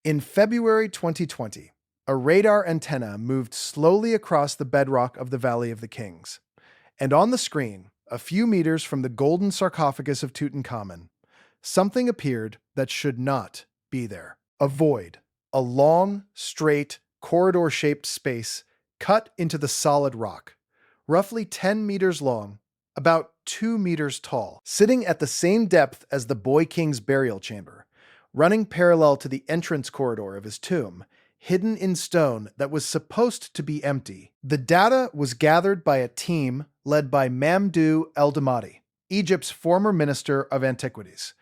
In February 2020, a radar antenna moved slowly across the bedrock of the Valley of the Kings. And on the screen, a few meters from the golden sarcophagus of Tutankhamun, something appeared that should not be there. A void, a long, straight, corridor-shaped space cut into the solid rock, roughly 10 meters long, about 2 meters tall, sitting at the same depth as the boy king's burial chamber, running parallel to the entrance corridor of his tomb, hidden in stone that was supposed to be empty. The data was gathered by a team led by Mamdouh El-Damati, Egypt's former minister of antiquities,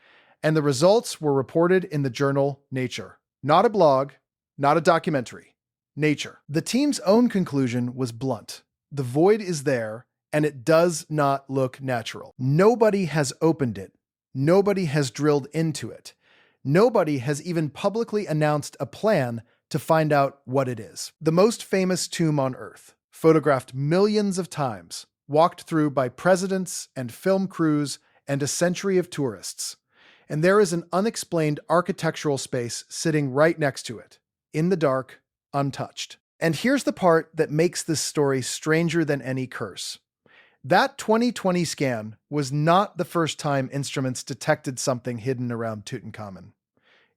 and the results were reported in the journal Nature. Not a blog, not a documentary. Nature. The team's own conclusion was blunt. The void is there, and it does not look natural. Nobody has opened it. Nobody has drilled into it. Nobody has even publicly announced a plan to find out what it is. The most famous tomb on Earth, photographed millions of times, walked through by presidents and film crews and a century of tourists. And there is an unexplained architectural space sitting right next to it, in the dark, untouched. And here's the part that makes this story stranger than any curse. That 2020 scan was not the first time instruments detected something hidden around Tutankhamun.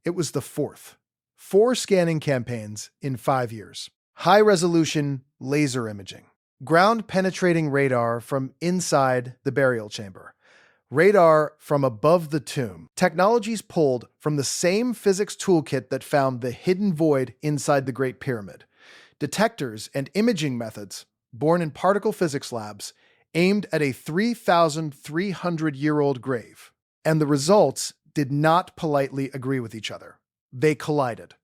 It was the fourth. 4 scanning campaigns in 5 years. High-resolution laser imaging. Ground-penetrating radar from inside the burial chamber. Radar from above the tomb. Technologies pulled from the same physics toolkit that found the hidden void inside the Great Pyramid. Detectors and imaging methods, born in particle physics labs, aimed at a 3,300-year-old grave. And the results did not politely agree with each other. They collided.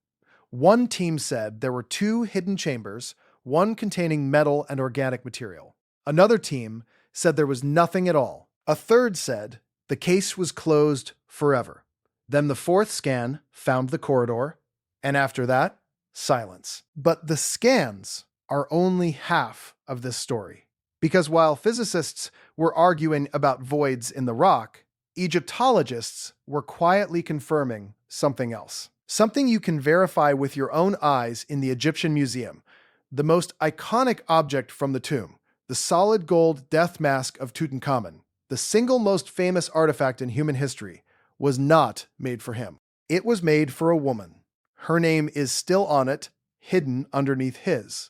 One team said there were 2 hidden chambers, one containing metal and organic material. Another team said there was nothing at all. A third said the case was closed forever. Then the 4th scan found the corridor, and after that, silence. But the scans are only half of this story. Because while physicists were arguing about voids in the rock, Egyptologists were quietly confirming something else. Something you can verify with your own eyes in the Egyptian Museum. The most iconic object from the tomb, the solid gold death mask of Tutankhamun, the single most famous artifact in human history, was not made for him. It was made for a woman. Her name is still on it, hidden underneath his.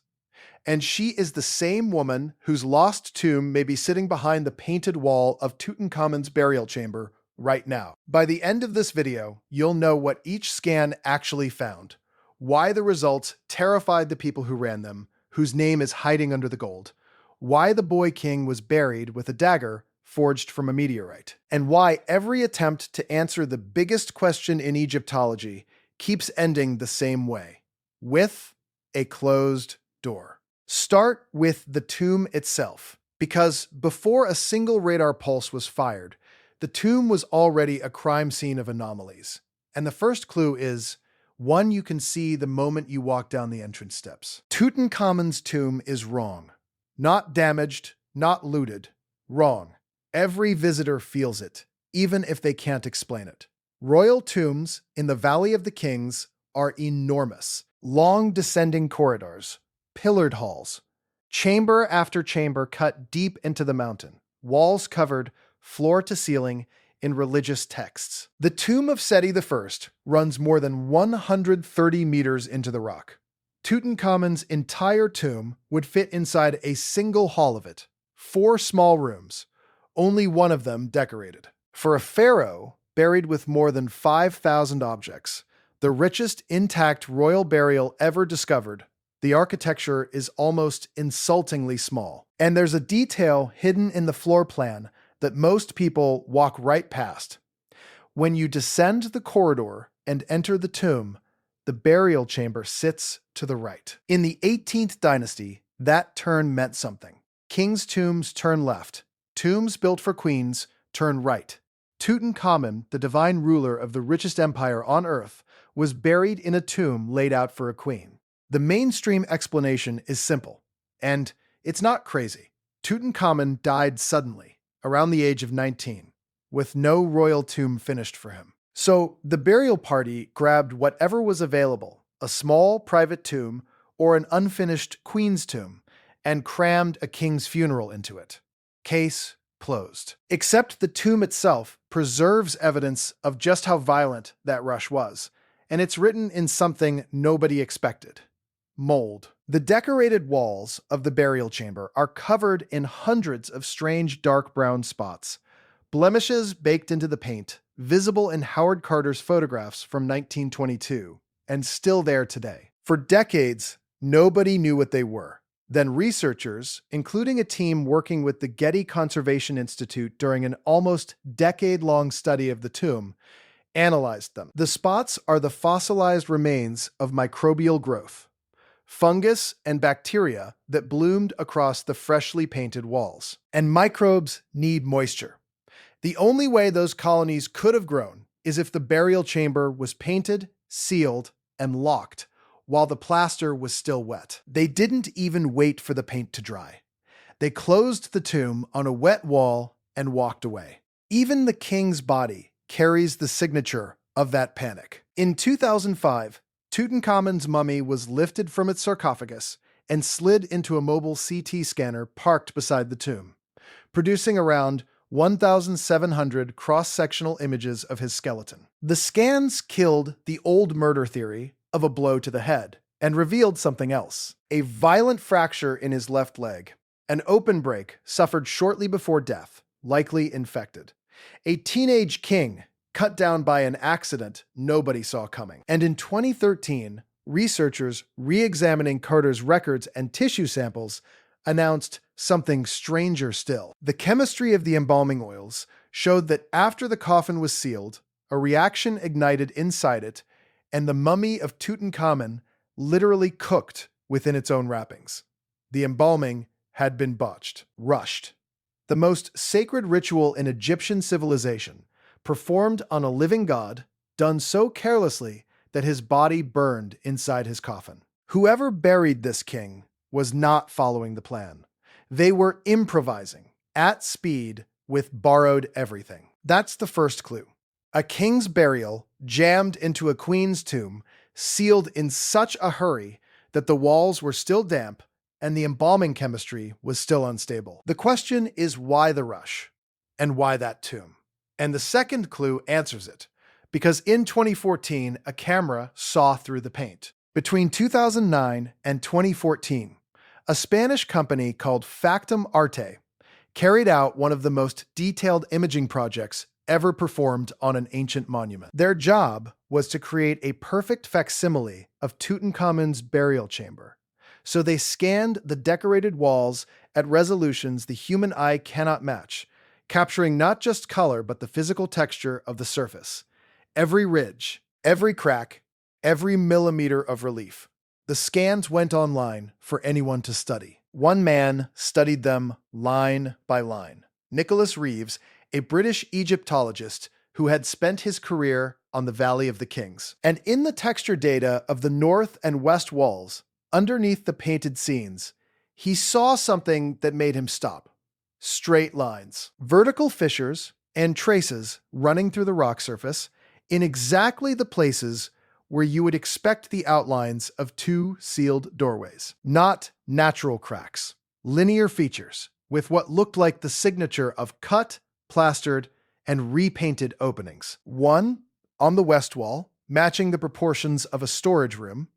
And she is the same woman whose lost tomb may be sitting behind the painted wall of Tutankhamun's burial chamber right now. By the end of this video, you'll know what each scan actually found, why the results terrified the people who ran them, whose name is hiding under the gold, why the boy king was buried with a dagger forged from a meteorite, and why every attempt to answer the biggest question in Egyptology keeps ending the same way, with a closed door. Start with the tomb itself, because before a single radar pulse was fired, the tomb was already a crime scene of anomalies. And the first clue is one you can see the moment you walk down the entrance steps. Tutankhamun's tomb is wrong. Not damaged, not looted. Wrong. Every visitor feels it, even if they can't explain it. Royal tombs in the Valley of the Kings are enormous. Long descending corridors. Pillared halls, chamber after chamber cut deep into the mountain, walls covered, floor to ceiling, in religious texts. The tomb of Seti I runs more than 130 meters into the rock. Tutankhamun's entire tomb would fit inside a single hall of it, 4 small rooms, only one of them decorated. For a pharaoh buried with more than 5,000 objects, the richest intact royal burial ever discovered, the architecture is almost insultingly small. And there's a detail hidden in the floor plan that most people walk right past. When you descend the corridor and enter the tomb, the burial chamber sits to the right. In the 18th dynasty, that turn meant something. Kings' tombs turn left. Tombs built for queens turn right. Tutankhamun, the divine ruler of the richest empire on Earth, was buried in a tomb laid out for a queen. The mainstream explanation is simple, and it's not crazy. Tutankhamun died suddenly, around the age of 19, with no royal tomb finished for him. So the burial party grabbed whatever was available, a small private tomb or an unfinished queen's tomb, and crammed a king's funeral into it. Case closed. Except the tomb itself preserves evidence of just how violent that rush was, and it's written in something nobody expected: mold. The decorated walls of the burial chamber are covered in hundreds of strange dark brown spots, blemishes baked into the paint, visible in Howard Carter's photographs from 1922, and still there today. For decades, nobody knew what they were. Then researchers, including a team working with the Getty Conservation Institute during an almost decade-long study of the tomb, analyzed them. The spots are the fossilized remains of microbial growth, fungus and bacteria that bloomed across the freshly painted walls. And microbes need moisture. The only way those colonies could have grown is if the burial chamber was painted, sealed, and locked while the plaster was still wet. They didn't even wait for the paint to dry. They closed the tomb on a wet wall and walked away. Even the king's body carries the signature of that panic. In 2005, Tutankhamun's mummy was lifted from its sarcophagus and slid into a mobile CT scanner parked beside the tomb, producing around 1,700 cross-sectional images of his skeleton. The scans killed the old murder theory of a blow to the head and revealed something else: a violent fracture in his left leg, an open break suffered shortly before death, likely infected, a teenage king cut down by an accident nobody saw coming. And in 2013, researchers re-examining Carter's records and tissue samples announced something stranger still. The chemistry of the embalming oils showed that after the coffin was sealed, a reaction ignited inside it, and the mummy of Tutankhamun literally cooked within its own wrappings. The embalming had been botched, rushed. The most sacred ritual in Egyptian civilization, performed on a living god, done so carelessly that his body burned inside his coffin. Whoever buried this king was not following the plan. They were improvising, at speed, with borrowed everything. That's the first clue. A king's burial jammed into a queen's tomb, sealed in such a hurry that the walls were still damp and the embalming chemistry was still unstable. The question is, why the rush? And why that tomb? And the second clue answers it, because in 2014, a camera saw through the paint. Between 2009 and 2014, a Spanish company called Factum Arte carried out one of the most detailed imaging projects ever performed on an ancient monument. Their job was to create a perfect facsimile of Tutankhamun's burial chamber. So they scanned the decorated walls at resolutions the human eye cannot match, capturing not just color but the physical texture of the surface. Every ridge, every crack, every millimeter of relief. The scans went online for anyone to study. One man studied them line by line: Nicholas Reeves, a British Egyptologist who had spent his career on the Valley of the Kings. And in the texture data of the north and west walls, underneath the painted scenes, he saw something that made him stop. Straight lines, vertical fissures, and traces running through the rock surface in exactly the places where you would expect the outlines of two sealed doorways. Not natural cracks, linear features with what looked like the signature of cut, plastered, and repainted openings. One on the west wall, matching the proportions of a storage room,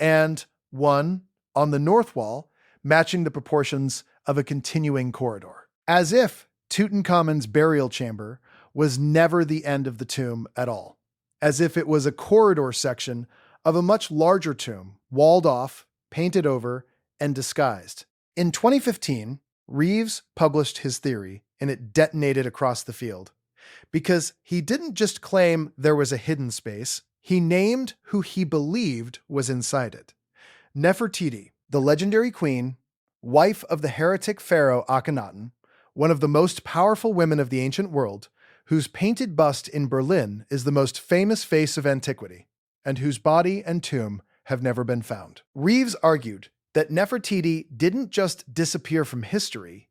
and one on the north wall, matching the proportions of a continuing corridor. As if Tutankhamun's burial chamber was never the end of the tomb at all. As if it was a corridor section of a much larger tomb, walled off, painted over, and disguised. In 2015, Reeves published his theory, and it detonated across the field. Because he didn't just claim there was a hidden space, he named who he believed was inside it. Nefertiti, the legendary queen, wife of the heretic pharaoh Akhenaten, one of the most powerful women of the ancient world, whose painted bust in Berlin is the most famous face of antiquity, and whose body and tomb have never been found. Reeves argued that Nefertiti didn't just disappear from history,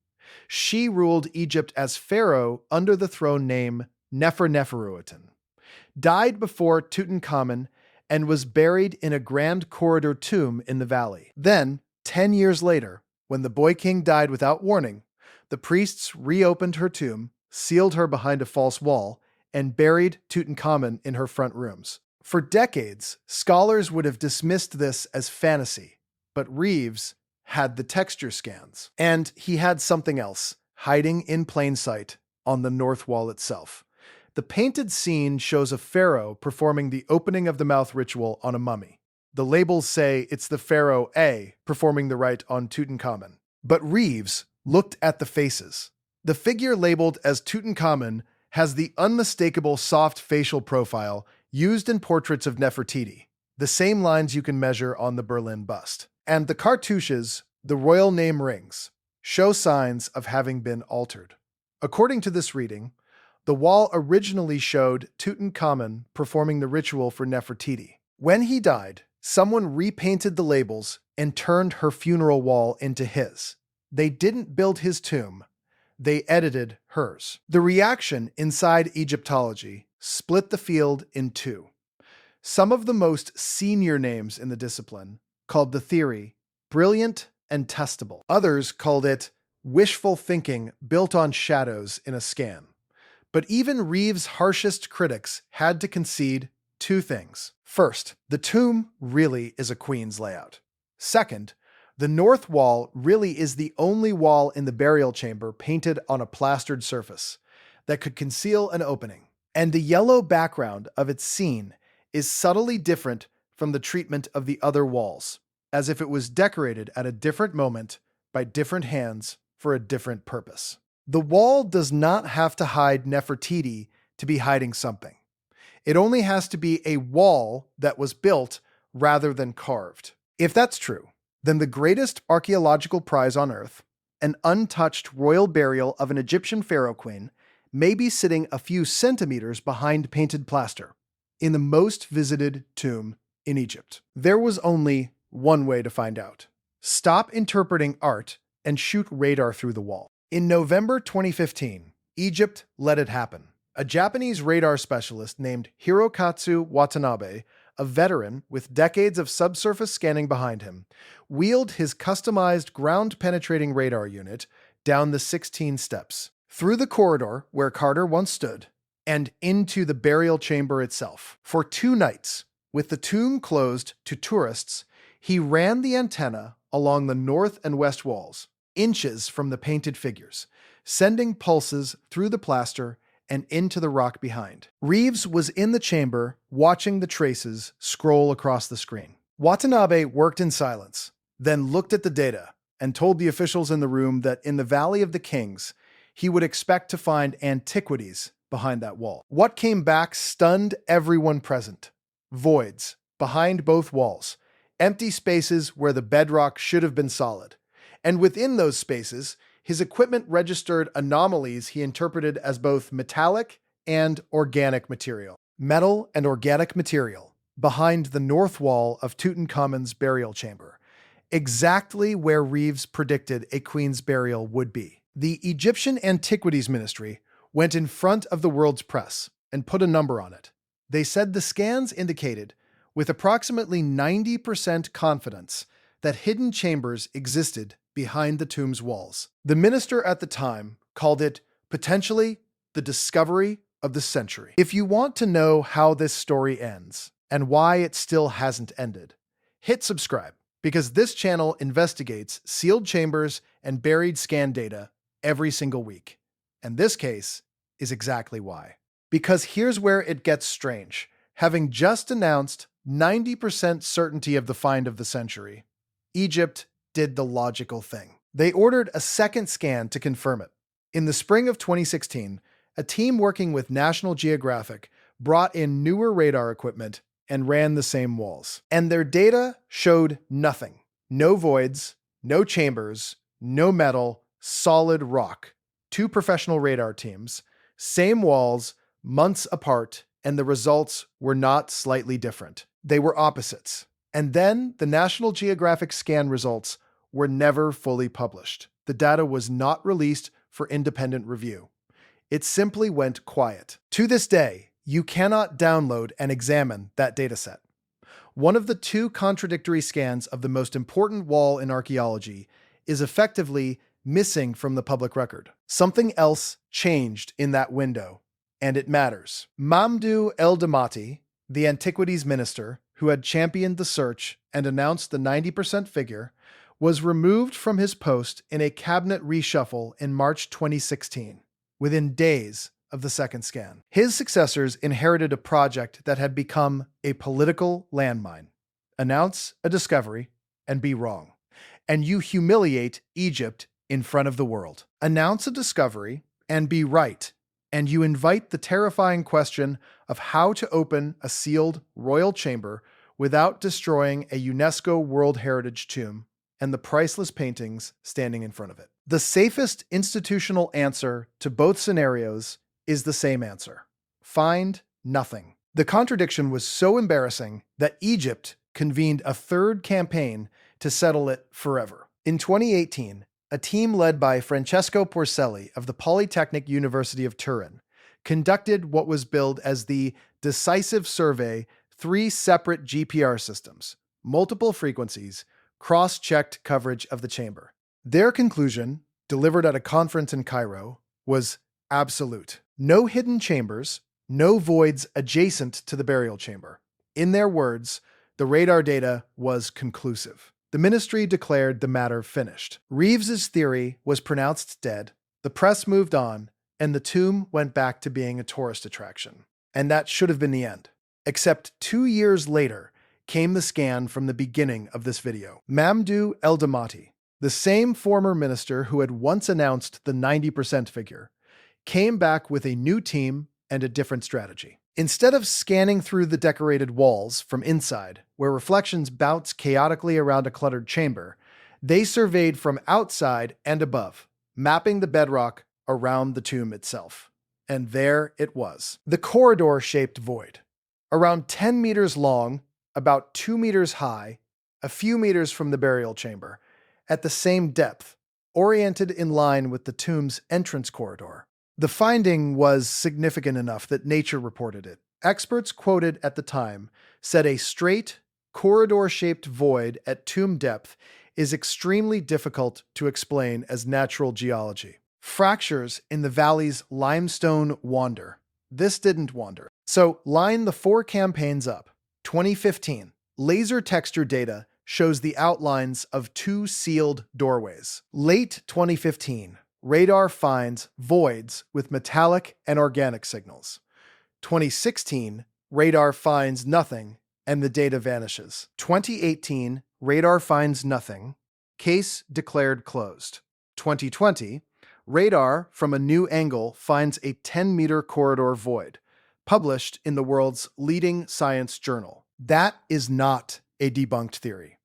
she ruled Egypt as pharaoh under the throne name Neferuiten. died before Tutankhamun and was buried in a grand corridor tomb in the valley. Then, 10 years later, when the boy king died without warning, the priests reopened her tomb, sealed her behind a false wall, and buried Tutankhamun in her front rooms. For decades, scholars would have dismissed this as fantasy, but Reeves had the texture scans. And he had something else, hiding in plain sight on the north wall itself. The painted scene shows a pharaoh performing the opening of the mouth ritual on a mummy. The labels say it's the pharaoh A performing the rite on Tutankhamun. But Reeves looked at the faces. The figure labeled as Tutankhamun has the unmistakable soft facial profile used in portraits of Nefertiti, the same lines you can measure on the Berlin bust. And the cartouches, the royal name rings, show signs of having been altered. According to this reading, the wall originally showed Tutankhamun performing the ritual for Nefertiti. When he died, someone repainted the labels and turned her funeral wall into his. They didn't build his tomb, they edited hers. The reaction inside Egyptology split the field in two. Some of the most senior names in the discipline called the theory brilliant and testable. Others called it wishful thinking built on shadows in a scan. But even Reeves' harshest critics had to concede two things. First, the tomb really is a queen's layout. Second, the north wall really is the only wall in the burial chamber painted on a plastered surface that could conceal an opening. And the yellow background of its scene is subtly different from the treatment of the other walls, as if it was decorated at a different moment by different hands for a different purpose. The wall does not have to hide Nefertiti to be hiding something. It only has to be a wall that was built rather than carved. If that's true, then the greatest archaeological prize on Earth, an untouched royal burial of an Egyptian pharaoh queen, may be sitting a few centimeters behind painted plaster in the most visited tomb in Egypt. There was only one way to find out. Stop interpreting art and shoot radar through the wall. In November 2015, Egypt let it happen. A Japanese radar specialist named Hirokatsu Watanabe, a veteran with decades of subsurface scanning behind him, wheeled his customized ground-penetrating radar unit down the 16 steps, through the corridor where Carter once stood, and into the burial chamber itself. For 2 nights, with the tomb closed to tourists, he ran the antenna along the north and west walls, inches from the painted figures, sending pulses through the plaster and into the rock behind. Reeves was in the chamber watching the traces scroll across the screen. Watanabe worked in silence, then looked at the data and told the officials in the room that in the Valley of the Kings, he would expect to find antiquities behind that wall. What came back stunned everyone present. Voids behind both walls, empty spaces where the bedrock should have been solid. And within those spaces, his equipment registered anomalies he interpreted as both metallic and organic material. Metal and organic material behind the north wall of Tutankhamun's burial chamber, exactly where Reeves predicted a queen's burial would be. The Egyptian Antiquities Ministry went in front of the world's press and put a number on it. They said the scans indicated, with approximately 90% confidence, that hidden chambers existed behind the tomb's walls. The minister at the time called it potentially the discovery of the century. If you want to know how this story ends and why it still hasn't ended, hit subscribe, because this channel investigates sealed chambers and buried scan data every single week. And this case is exactly why. Because here's where it gets strange. Having just announced 90% certainty of the find of the century, Egypt did the logical thing. They ordered a second scan to confirm it. In the spring of 2016, a team working with National Geographic brought in newer radar equipment and ran the same walls. And their data showed nothing. No voids, no chambers, no metal, solid rock. 2 professional radar teams, same walls, months apart, and the results were not slightly different. They were opposites. And then the National Geographic scan results were never fully published. The data was not released for independent review. It simply went quiet. To this day, You cannot download and examine that dataset. One of the two contradictory scans of the most important wall in archaeology is effectively missing from the public record. Something else changed in that window, and it matters. Mamdouh el-Damati, the antiquities minister who had championed the search and announced the 90% figure, was removed from his post in a cabinet reshuffle in March 2016, within days of the second scan. His successors inherited a project that had become a political landmine. Announce a discovery and be wrong, and you humiliate Egypt in front of the world. Announce a discovery and be right, and you invite the terrifying question of how to open a sealed royal chamber without destroying a UNESCO World Heritage tomb and the priceless paintings standing in front of it. The safest institutional answer to both scenarios is the same answer. Find nothing. The contradiction was so embarrassing that Egypt convened a third campaign to settle it forever. In 2018, a team led by Francesco Porcelli of the Polytechnic University of Turin conducted what was billed as the decisive survey, 3 separate GPR systems, multiple frequencies, cross-checked coverage of the chamber. Their conclusion, delivered at a conference in Cairo, was absolute. No hidden chambers, no voids adjacent to the burial chamber. In their words, the radar data was conclusive. The ministry declared the matter finished. Reeves's theory was pronounced dead, the press moved on, and the tomb went back to being a tourist attraction. And that should have been the end. Except 2 years later came the scan from the beginning of this video. Mamdouh el-Damati, the same former minister who had once announced the 90% figure, came back with a new team and a different strategy. Instead of scanning through the decorated walls from inside, where reflections bounce chaotically around a cluttered chamber, they surveyed from outside and above, mapping the bedrock around the tomb itself. And there it was. The corridor-shaped void. Around 10 meters long, about 2 meters high, a few meters from the burial chamber, at the same depth, oriented in line with the tomb's entrance corridor. The finding was significant enough that Nature reported it. Experts quoted at the time said a straight, corridor-shaped void at tomb depth is extremely difficult to explain as natural geology. Fractures in the valley's limestone wander. This didn't wander. So line the 4 campaigns up. 2015, laser texture data shows the outlines of 2 sealed doorways. Late 2015, radar finds voids with metallic and organic signals. 2016, radar finds nothing and the data vanishes. 2018, radar finds nothing. Case declared closed. 2020, radar from a new angle finds a 10-meter corridor void, published in the world's leading science journal. That is not a debunked theory.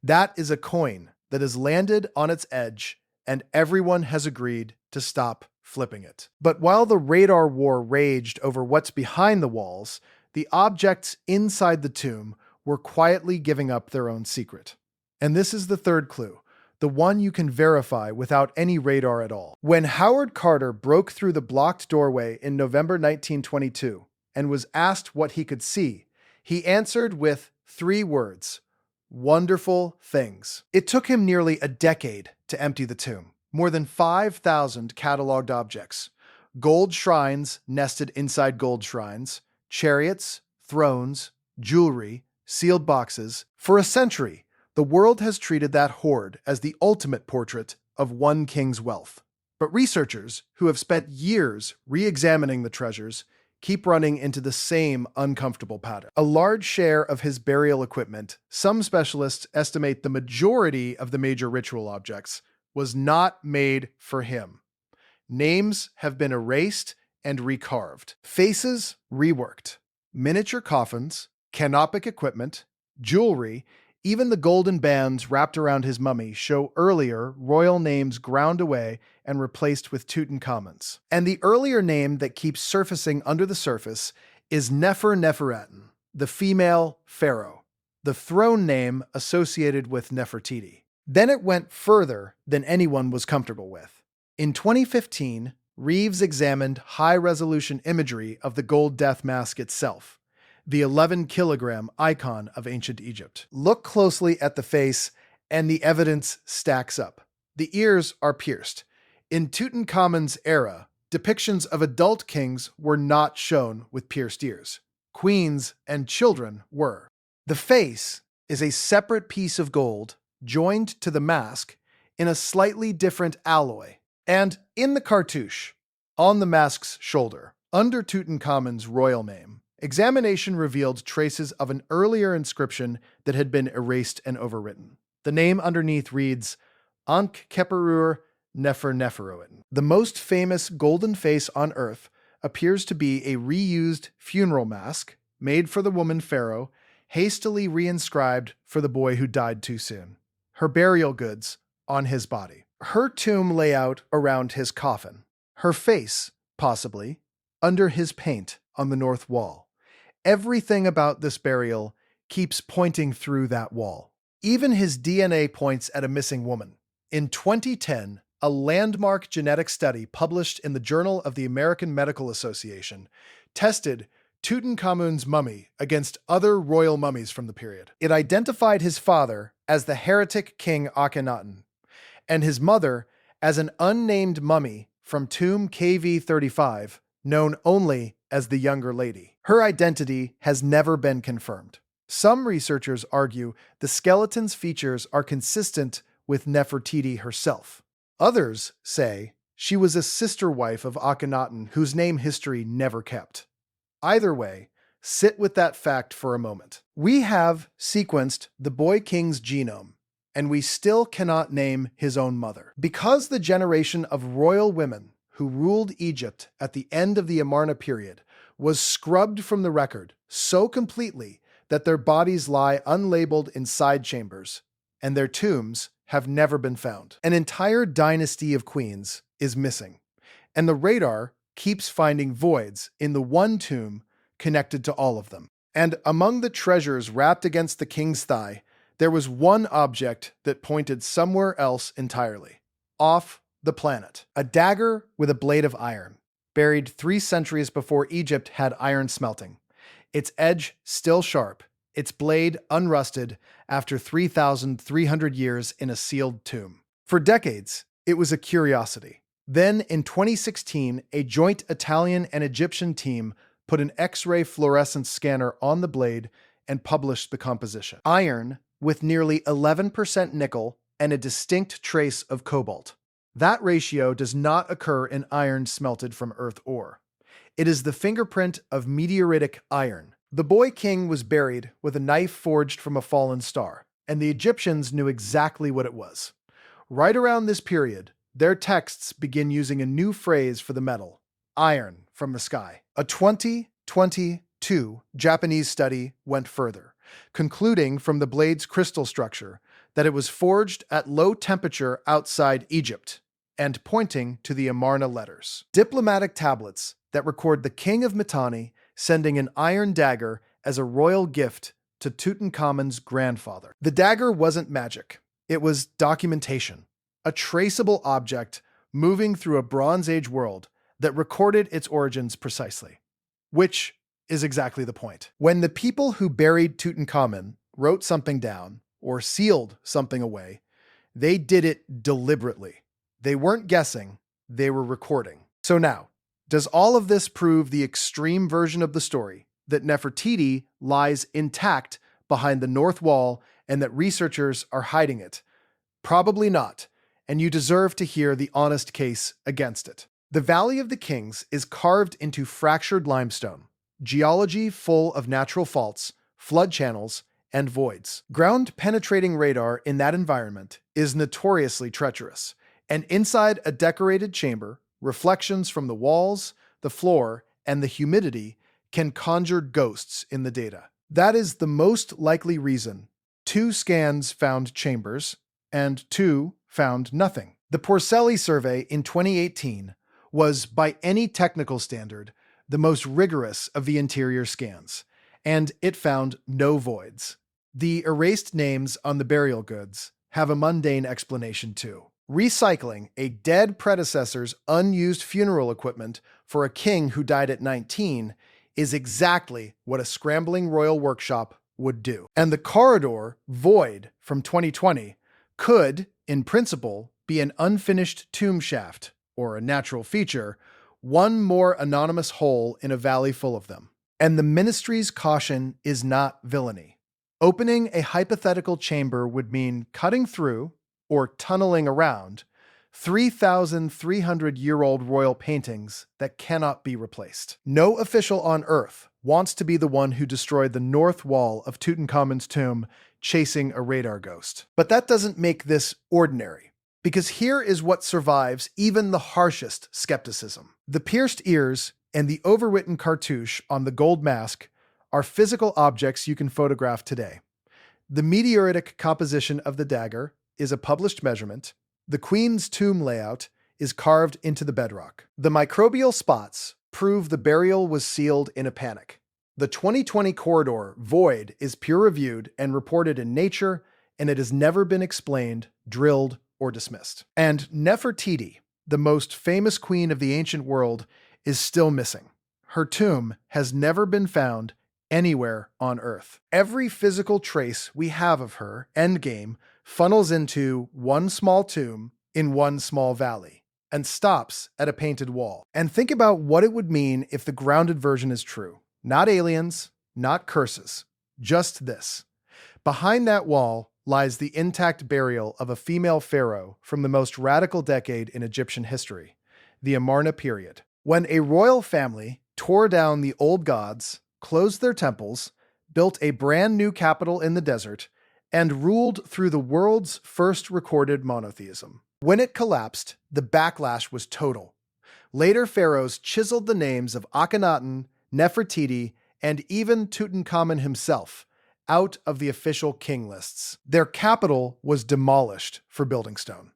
That is a coin that has landed on its edge, and everyone has agreed to stop flipping it. But while the radar war raged over what's behind the walls, the objects inside the tomb were quietly giving up their own secret. And this is the third clue, the one you can verify without any radar at all. When Howard Carter broke through the blocked doorway in November 1922 and was asked what he could see, he answered with 3 words: wonderful things. It took him nearly a decade to empty the tomb. More than 5,000 cataloged objects, gold shrines nested inside gold shrines, chariots, thrones, jewelry, sealed boxes. For a century, the world has treated that hoard as the ultimate portrait of one king's wealth. But researchers who have spent years re-examining the treasures keep running into the same uncomfortable pattern. A large share of his burial equipment, some specialists estimate the majority of the major ritual objects, was not made for him. Names have been erased and recarved. Faces reworked. Miniature coffins, canopic equipment, jewelry, even the golden bands wrapped around his mummy show earlier royal names ground away and replaced with Tutankhamun's. And the earlier name that keeps surfacing under the surface is Nefertiti, the female pharaoh, the throne name associated with Nefertiti. Then it went further than anyone was comfortable with. In 2015, Reeves examined high-resolution imagery of the gold death mask itself, the 11-kilogram icon of ancient Egypt. Look closely at the face, and the evidence stacks up. The ears are pierced. In Tutankhamun's era, depictions of adult kings were not shown with pierced ears. Queens and children were. The face is a separate piece of gold joined to the mask in a slightly different alloy. And in the cartouche, on the mask's shoulder, under Tutankhamun's royal name, examination revealed traces of an earlier inscription that had been erased and overwritten. The name underneath reads, Ankh-Keperur Nefer-Neferuit. The most famous golden face on Earth appears to be a reused funeral mask made for the woman pharaoh, hastily reinscribed for the boy who died too soon. Her burial goods on his body. Her tomb layout around his coffin. Her face, possibly, under his paint on the north wall. Everything about this burial keeps pointing through that wall. Even his DNA points at a missing woman. In 2010, a landmark genetic study published in the Journal of the American Medical Association tested Tutankhamun's mummy against other royal mummies from the period. It identified his father as the heretic king Akhenaten, and his mother as an unnamed mummy from tomb KV35, known only as the Younger Lady. Her identity has never been confirmed. Some researchers argue the skeleton's features are consistent with Nefertiti herself. Others say she was a sister wife of Akhenaten whose name history never kept. Either way, sit with that fact for a moment. We have sequenced the boy king's genome, and we still cannot name his own mother. Because the generation of royal women who ruled Egypt at the end of the Amarna period was scrubbed from the record so completely that their bodies lie unlabeled in side chambers, and their tombs have never been found. An entire dynasty of queens is missing, and the radar keeps finding voids in the one tomb connected to all of them. And among the treasures wrapped against the king's thigh, there was one object that pointed somewhere else entirely, off the planet. A dagger with a blade of iron, buried 3 centuries before Egypt had iron smelting. Its edge still sharp, its blade unrusted after 3,300 years in a sealed tomb. For decades, it was a curiosity. Then, in 2016, a joint Italian and Egyptian team put an X-ray fluorescence scanner on the blade and published the composition. Iron with nearly 11% nickel and a distinct trace of cobalt. That ratio does not occur in iron smelted from earth ore. It is the fingerprint of meteoritic iron. The boy king was buried with a knife forged from a fallen star, and the Egyptians knew exactly what it was. Right around this period, their texts begin using a new phrase for the metal, iron from the sky. A 2022 Japanese study went further, concluding from the blade's crystal structure that it was forged at low temperature outside Egypt, and pointing to the Amarna letters. Diplomatic tablets that record the king of Mitanni sending an iron dagger as a royal gift to Tutankhamun's grandfather. The dagger wasn't magic. It was documentation, a traceable object moving through a Bronze Age world that recorded its origins precisely. Which is exactly the point. When the people who buried Tutankhamun wrote something down or sealed something away, they did it deliberately. They weren't guessing, they were recording. So now, does all of this prove the extreme version of the story, that Nefertiti lies intact behind the north wall and that researchers are hiding it? Probably not, and you deserve to hear the honest case against it. The Valley of the Kings is carved into fractured limestone, geology full of natural faults, flood channels, and voids. Ground-penetrating radar in that environment is notoriously treacherous, and inside a decorated chamber, reflections from the walls, the floor, and the humidity can conjure ghosts in the data. That is the most likely reason 2 scans found chambers, and 2 found nothing. The Porcelli survey in 2018 was, by any technical standard, the most rigorous of the interior scans, and it found no voids. The erased names on the burial goods have a mundane explanation too. Recycling a dead predecessor's unused funeral equipment for a king who died at 19 is exactly what a scrambling royal workshop would do. And the corridor, void from 2020, could, in principle, be an unfinished tomb shaft, or a natural feature, one more anonymous hole in a valley full of them. And the ministry's caution is not villainy. Opening a hypothetical chamber would mean cutting through, or tunneling around, 3,300-year-old royal paintings that cannot be replaced. No official on Earth wants to be the one who destroyed the north wall of Tutankhamun's tomb chasing a radar ghost. But that doesn't make this ordinary, because here is what survives even the harshest skepticism. The pierced ears and the overwritten cartouche on the gold mask are physical objects you can photograph today. The meteoritic composition of the dagger is a published measurement. The Queen's tomb layout is carved into the bedrock. The microbial spots prove the burial was sealed in a panic. The 2020 corridor, void, is peer-reviewed and reported in Nature, and it has never been explained, drilled, or dismissed. And Nefertiti, the most famous queen of the ancient world, is still missing. Her tomb has never been found anywhere on Earth. Every physical trace we have of her, endgame, funnels into one small tomb in one small valley and stops at a painted wall. And think about what it would mean if the grounded version is true. Not aliens, not curses, just this. Behind that wall lies the intact burial of a female pharaoh from the most radical decade in Egyptian history, the Amarna period, when a royal family tore down the old gods, closed their temples, built a brand new capital in the desert, and ruled through the world's first recorded monotheism. When it collapsed, the backlash was total. Later pharaohs chiseled the names of Akhenaten, Nefertiti, and even Tutankhamun himself out of the official king lists. Their capital was demolished for building stone.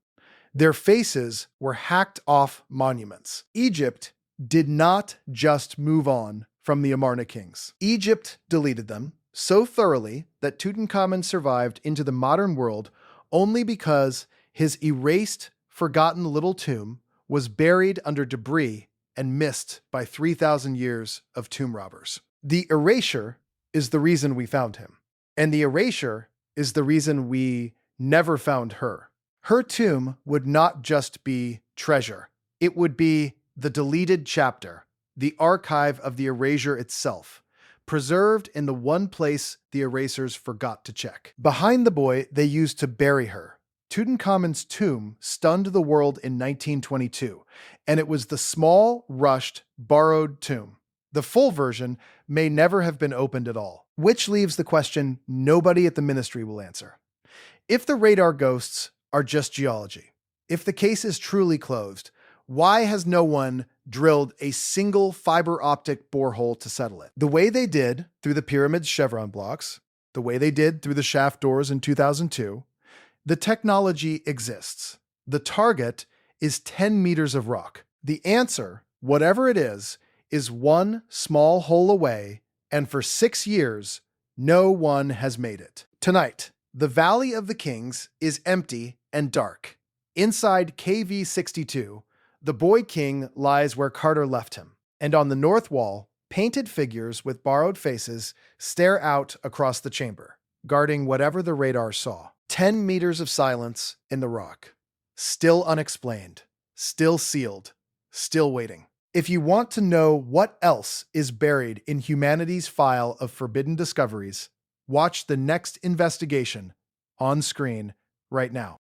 Their faces were hacked off monuments. Egypt did not just move on from the Amarna kings. Egypt deleted them so thoroughly that Tutankhamun survived into the modern world only because his erased, forgotten little tomb was buried under debris and missed by 3,000 years of tomb robbers. The erasure is the reason we found him, and the erasure is the reason we never found her. Her tomb would not just be treasure. It would be the deleted chapter, the archive of the erasure itself, preserved in the one place the erasers forgot to check. Behind the boy they used to bury her, Tutankhamun's tomb stunned the world in 1922, and it was the small, rushed, borrowed tomb. The full version may never have been opened at all, which leaves the question nobody at the ministry will answer. If the radar ghosts are just geology, if the case is truly closed, why has no one drilled a single fiber optic borehole to settle it? The way they did through the pyramid's chevron blocks, the way they did through the shaft doors in 2002, the technology exists. The target is 10 meters of rock. The answer, whatever it is one small hole away, and for 6 years, no one has made it. Tonight, the Valley of the Kings is empty and dark. Inside KV-62, the boy king lies where Carter left him, and on the north wall, painted figures with borrowed faces stare out across the chamber, guarding whatever the radar saw. 10 meters of silence in the rock. Still unexplained, still sealed, still waiting. If you want to know what else is buried in humanity's file of forbidden discoveries, watch the next investigation on screen right now.